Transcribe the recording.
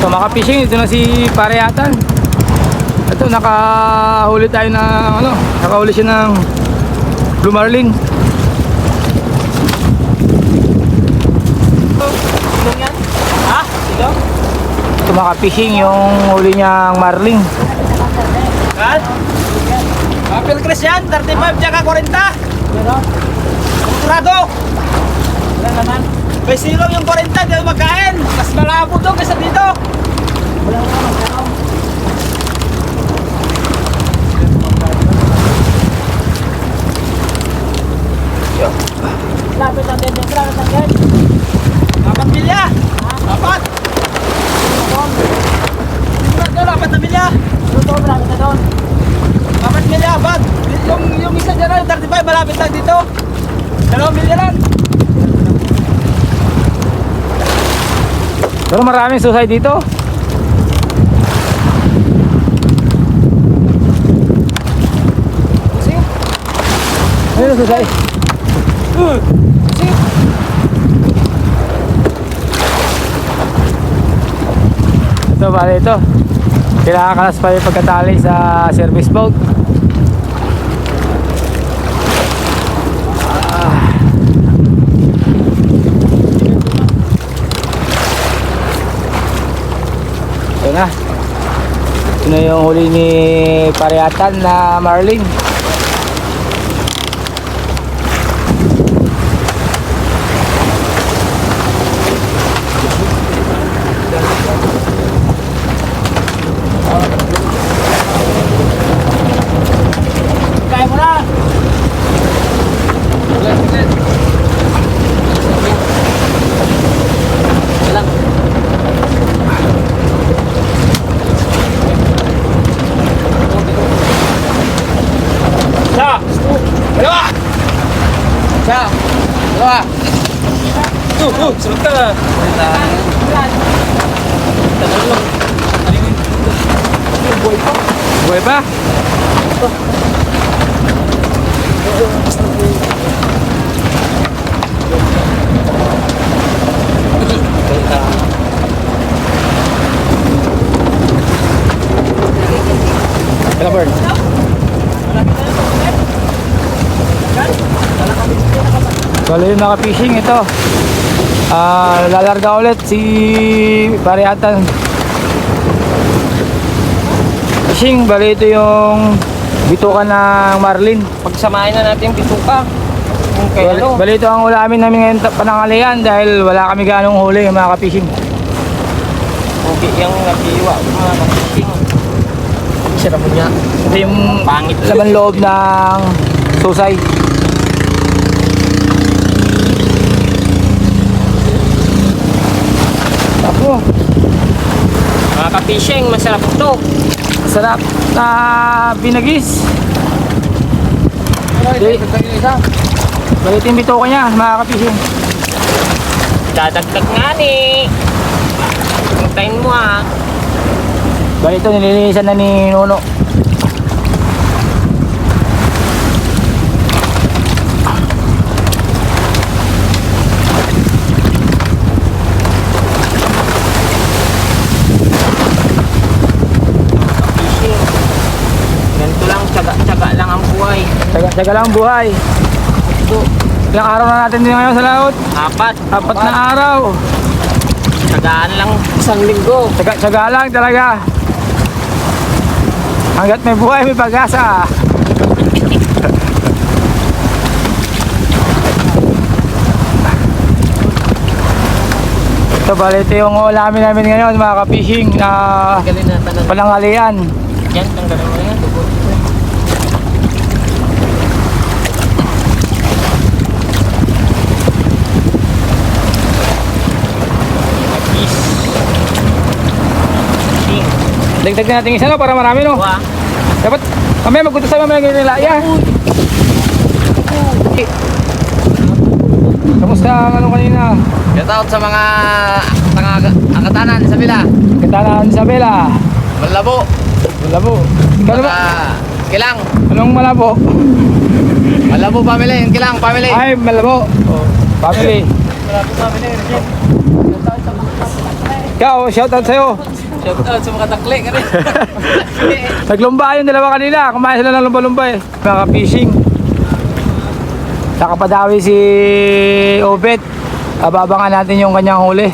So maka-fishing, ito na si Parehatan. Ito, nakahuli tayo ng ano, nakahuli siya ng blue marlin. Ilong yan? Ha? Ilong? Ito maka-fishing yung huli niyang marlin. Kan? Apple Chris yan, 35 tsaka 40. Sigurado. Wala naman. May silong yung 40, di mo magkain. Mas malabo doon kaysa dito. Wala naman magkain. Lapit ang din, lapit ang din. 4 milya. 4. Dapat na milya. Doon, malapit na doon. 4 milya, bag. Yung isa dyan, yung 35, malapit lang dito. 2 milya lang. Pero maraming susay dito. Ayun ang susay. Ito, bali ito. Kinakakalas pa yung pagkatali sa service boat. Ito na. Ito na yung huli ni Parehatan na marlin. Kaya mo na. Lang. Sa! Dalawa! Sa! Dalawa! Sunod ka! Tagal lang. Buhay pa? Buhay pa? Bird. Bali yung naka-fishing ito. Lalarga ulit si Parehatan. Fishing, bali ito yung bituka ng marlin. Pagsamahin na natin yung bituka. Okay, Bali ito ang ulamin namin ngayon panangalian dahil wala kami ganong huli yung mga ka-fishing. Okay, yung nabiwa, mga kapitting. Sarap mo niya. Ito yung pangit. laman loob ng susay. Ako, Mga ka-fishing, masarap ito. sarap na binagis. Bali ito yung bituka niya, mga ka-fishing. Dadagdag nga ni. Hintayin mo ah. Bali ito nililinisan na ni Nuno. Fishing. Ganito lang, tsaga lang ang buhay. Taga lang ang buhay. Ilang araw na natin din ngayon sa laot? 4 na araw. Tsagaan lang isang linggo. Taga lang talaga. Hanggat may buhay, may pag-asa. Ito, bali ito yung ulamin namin ngayon, mga ka-fishing na Tanggalin na tanong. panangalian. Yan, tanggalin mo yan. Dugo. Fishing. Dagdag na natin isa, no, para marami, no? Wah. Dapat, mamaya magpunta sa mamaya ganyan nila. Yeah. Kamusta ang ano kanina? Shout out sa mga angkatanan sa Bila. Katanan Isabela. Malabo. Malabo. Ikaw naman? Kilang. Anong malabo? Malabo family. Yung Kilang family. Ay, malabo. Family. Malabo family. Ikaw, shoutout sa'yo. Shout out sa mga takli ka rin. Naglumba yung dalawa kanina. Kumain sila ng lumba-lumba eh. Mga fishing. Nakapadawi si Obet. Ababangan natin yung kanyang huli.